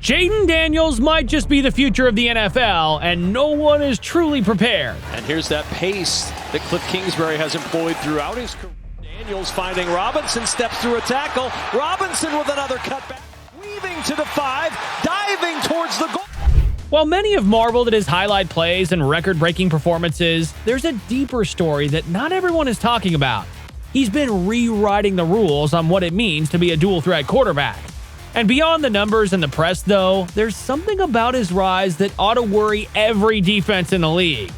Jayden Daniels might just be the future of the NFL, and no one is truly prepared. And here's that pace that Cliff Kingsbury has employed throughout his career. Daniels finding Robinson, steps through a tackle. Robinson with another cutback, weaving to the 5, diving towards the goal. While many have marveled at his highlight plays and record-breaking performances, there's a deeper story that not everyone is talking about. He's been rewriting the rules on what it means to be a dual-threat quarterback. And beyond the numbers and the press, though, there's something about his rise that ought to worry every defense in the league.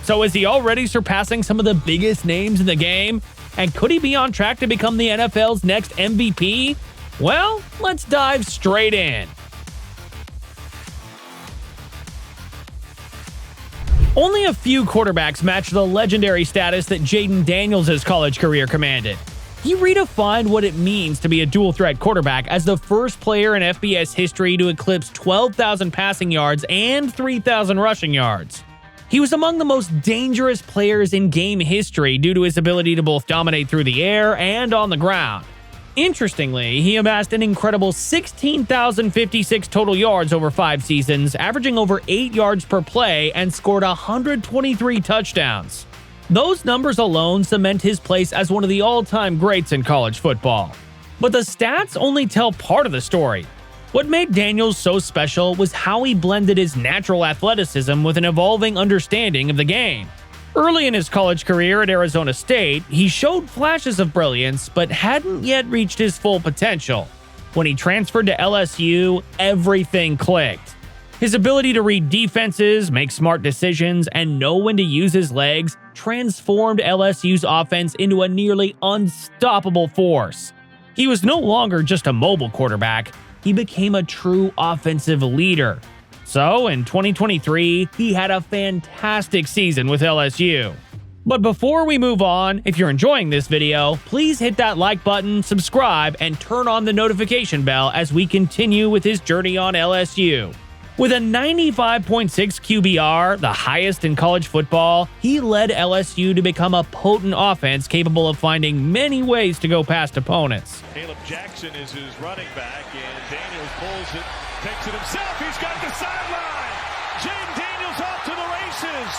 So is he already surpassing some of the biggest names in the game? And could he be on track to become the NFL's next MVP? Well, let's dive straight in. Only a few quarterbacks match the legendary status that Jayden Daniels' college career commanded. He redefined what it means to be a dual-threat quarterback as the first player in FBS history to eclipse 12,000 passing yards and 3,000 rushing yards. He was among the most dangerous players in game history due to his ability to both dominate through the air and on the ground. Interestingly, he amassed an incredible 16,056 total yards over 5 seasons, averaging over 8 yards per play, and scored 123 touchdowns. Those numbers alone cement his place as one of the all-time greats in college football. But the stats only tell part of the story. What made Daniels so special was how he blended his natural athleticism with an evolving understanding of the game. Early in his college career at Arizona State, he showed flashes of brilliance but hadn't yet reached his full potential. When he transferred to LSU, everything clicked. His ability to read defenses, make smart decisions, and know when to use his legs transformed LSU's offense into a nearly unstoppable force. He was no longer just a mobile quarterback, he became a true offensive leader. So, in 2023, he had a fantastic season with LSU. But before we move on, if you're enjoying this video, please hit that like button, subscribe, and turn on the notification bell as we continue with his journey on LSU. With a 95.6 QBR, the highest in college football, he led LSU to become a potent offense capable of finding many ways to go past opponents. Caleb Jackson is his running back, and Daniels pulls it, takes it himself. He's got the sideline. Jayden Daniels off to the races.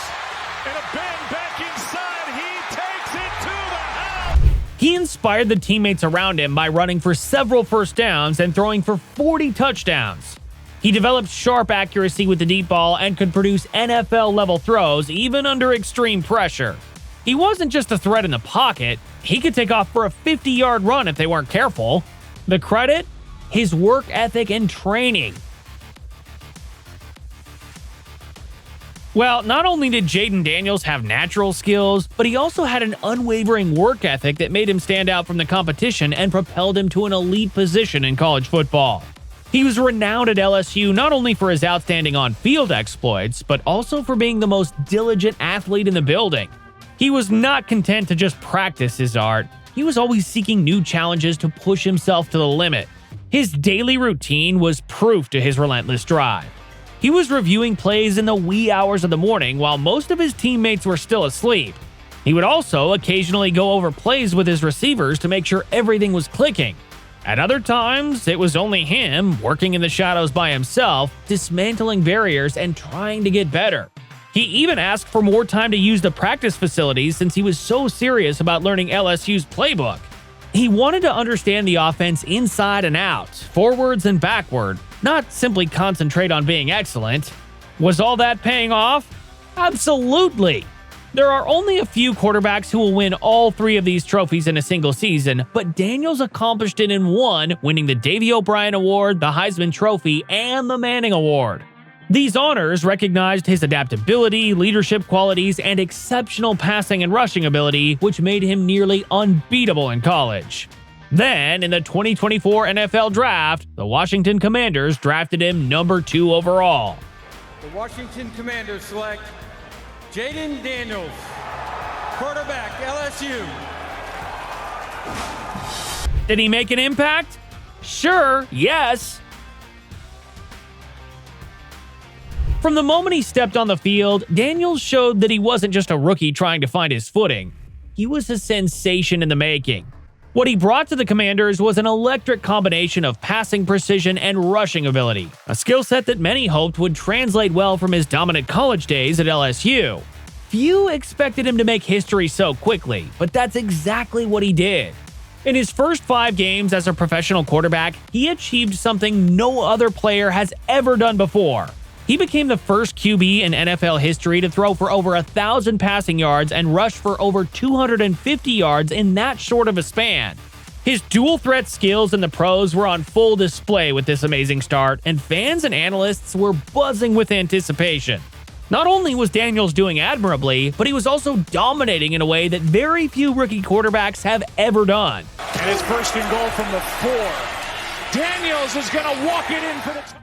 And a bend back inside. He takes it to the house. He inspired the teammates around him by running for several first downs and throwing for 40 touchdowns. He developed sharp accuracy with the deep ball and could produce NFL-level throws even under extreme pressure. He wasn't just a threat in the pocket, he could take off for a 50-yard run if they weren't careful. The credit? His work ethic and training. Well, not only did Jayden Daniels have natural skills, but he also had an unwavering work ethic that made him stand out from the competition and propelled him to an elite position in college football. He was renowned at LSU not only for his outstanding on-field exploits, but also for being the most diligent athlete in the building. He was not content to just practice his art, he was always seeking new challenges to push himself to the limit. His daily routine was proof to his relentless drive. He was reviewing plays in the wee hours of the morning while most of his teammates were still asleep. He would also occasionally go over plays with his receivers to make sure everything was clicking. At other times, it was only him, working in the shadows by himself, dismantling barriers and trying to get better. He even asked for more time to use the practice facilities since he was so serious about learning LSU's playbook. He wanted to understand the offense inside and out, forwards and backward, not simply concentrate on being excellent. Was all that paying off? Absolutely! There are only a few quarterbacks who will win all 3 of these trophies in a single season, but Daniels accomplished it in one, winning the Davey O'Brien Award, the Heisman Trophy, and the Manning Award. These honors recognized his adaptability, leadership qualities, and exceptional passing and rushing ability, which made him nearly unbeatable in college. Then, in the 2024 NFL Draft, the Washington Commanders drafted him number 2 overall. The Washington Commanders select Jayden Daniels, quarterback, LSU. Did he make an impact? Sure, yes. From the moment he stepped on the field, Daniels showed that he wasn't just a rookie trying to find his footing. He was a sensation in the making. What he brought to the Commanders was an electric combination of passing precision and rushing ability, a skill set that many hoped would translate well from his dominant college days at LSU. Few expected him to make history so quickly, but that's exactly what he did. In his first 5 games as a professional quarterback, he achieved something no other player has ever done before. He became the first QB in NFL history to throw for over 1,000 passing yards and rush for over 250 yards in that short of a span. His dual-threat skills in the pros were on full display with this amazing start, and fans and analysts were buzzing with anticipation. Not only was Daniels doing admirably, but he was also dominating in a way that very few rookie quarterbacks have ever done. And it's first and goal from the 4. Daniels is going to walk it in for the...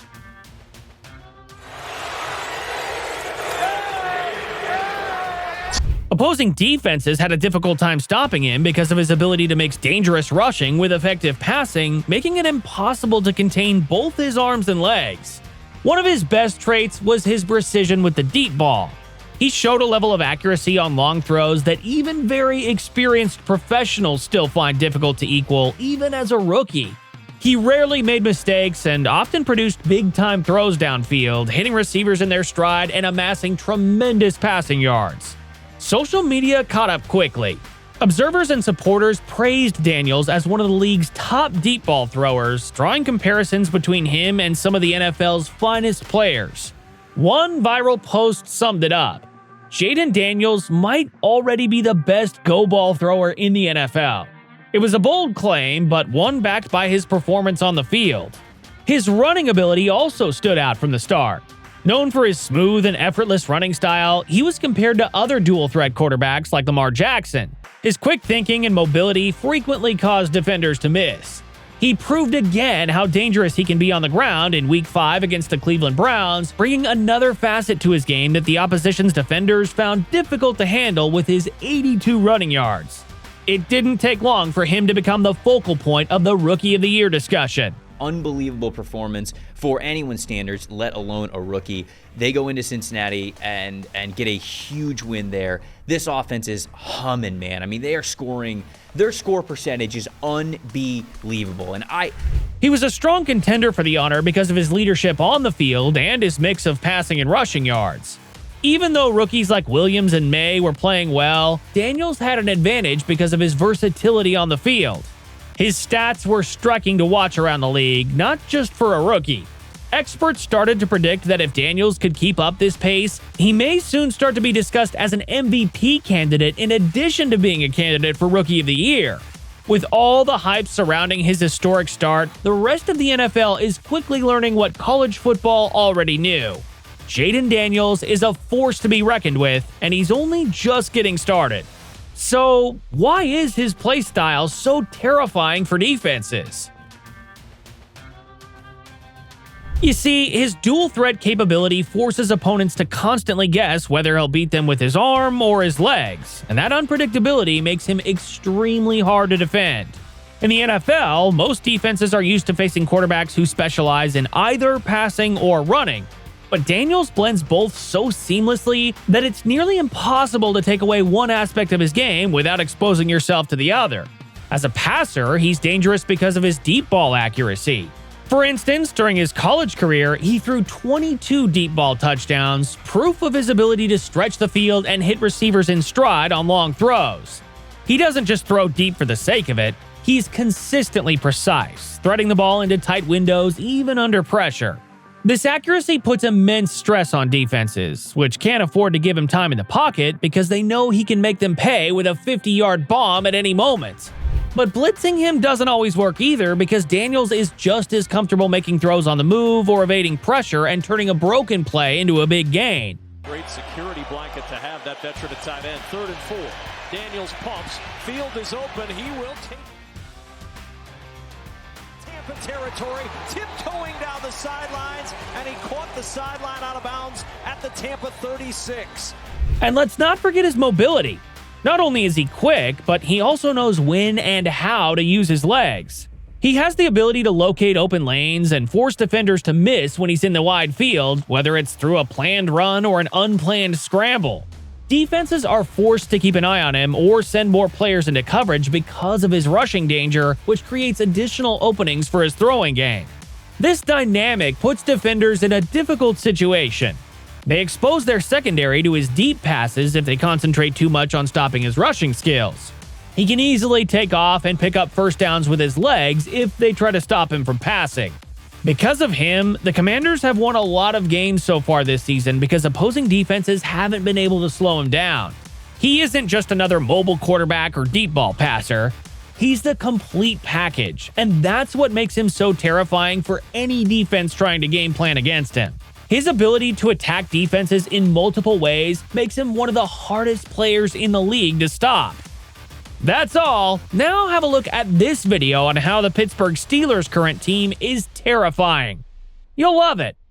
Opposing defenses had a difficult time stopping him because of his ability to mix dangerous rushing with effective passing, making it impossible to contain both his arms and legs. One of his best traits was his precision with the deep ball. He showed a level of accuracy on long throws that even very experienced professionals still find difficult to equal, even as a rookie. He rarely made mistakes and often produced big-time throws downfield, hitting receivers in their stride and amassing tremendous passing yards. Social media caught up quickly. Observers and supporters praised Daniels as one of the league's top deep ball throwers, drawing comparisons between him and some of the NFL's finest players. One viral post summed it up. Jayden Daniels might already be the best go ball thrower in the NFL. It was a bold claim, but one backed by his performance on the field. His running ability also stood out from the start. Known for his smooth and effortless running style, he was compared to other dual-threat quarterbacks like Lamar Jackson. His quick thinking and mobility frequently caused defenders to miss. He proved again how dangerous he can be on the ground in Week 5 against the Cleveland Browns, bringing another facet to his game that the opposition's defenders found difficult to handle with his 82 running yards. It didn't take long for him to become the focal point of the Rookie of the Year discussion. Unbelievable performance for anyone's standards, let alone a rookie. They go into Cincinnati and get a huge win there. This offense is humming, man. I mean, they are scoring. Their score percentage is unbelievable. He was a strong contender for the honor because of his leadership on the field and his mix of passing and rushing yards. Even though rookies like Williams and May were playing well, Daniels had an advantage because of his versatility on the field. His stats were striking to watch around the league, not just for a rookie. Experts started to predict that if Daniels could keep up this pace, he may soon start to be discussed as an MVP candidate in addition to being a candidate for Rookie of the Year. With all the hype surrounding his historic start, the rest of the NFL is quickly learning what college football already knew. Jayden Daniels is a force to be reckoned with, and he's only just getting started. So, why is his playstyle so terrifying for defenses? You see, his dual-threat capability forces opponents to constantly guess whether he'll beat them with his arm or his legs, and that unpredictability makes him extremely hard to defend. In the NFL, most defenses are used to facing quarterbacks who specialize in either passing or running, but Daniels blends both so seamlessly that it's nearly impossible to take away one aspect of his game without exposing yourself to the other. As a passer, he's dangerous because of his deep ball accuracy. For instance, during his college career, he threw 22 deep ball touchdowns, proof of his ability to stretch the field and hit receivers in stride on long throws. He doesn't just throw deep for the sake of it, he's consistently precise, threading the ball into tight windows even under pressure. This accuracy puts immense stress on defenses, which can't afford to give him time in the pocket because they know he can make them pay with a 50-yard bomb at any moment. But blitzing him doesn't always work either because Daniels is just as comfortable making throws on the move or evading pressure and turning a broken play into a big gain. Great security blanket to have that veteran at tight end. 3rd and 4. Daniels pumps. Field is open. He will take Tampa territory, tiptoeing down the sidelines, and he caught the sideline out of bounds at the Tampa 36. And let's not forget his mobility. Not only is he quick, but he also knows when and how to use his legs. He has the ability to locate open lanes and force defenders to miss when he's in the wide field, whether it's through a planned run or an unplanned scramble. Defenses are forced to keep an eye on him or send more players into coverage because of his rushing danger, which creates additional openings for his throwing game. This dynamic puts defenders in a difficult situation. They expose their secondary to his deep passes if they concentrate too much on stopping his rushing skills. He can easily take off and pick up first downs with his legs if they try to stop him from passing. Because of him, the Commanders have won a lot of games so far this season because opposing defenses haven't been able to slow him down. He isn't just another mobile quarterback or deep ball passer. He's the complete package, and that's what makes him so terrifying for any defense trying to game plan against him. His ability to attack defenses in multiple ways makes him one of the hardest players in the league to stop. That's all. Now have a look at this video on how the Pittsburgh Steelers' current team is terrifying. You'll love it.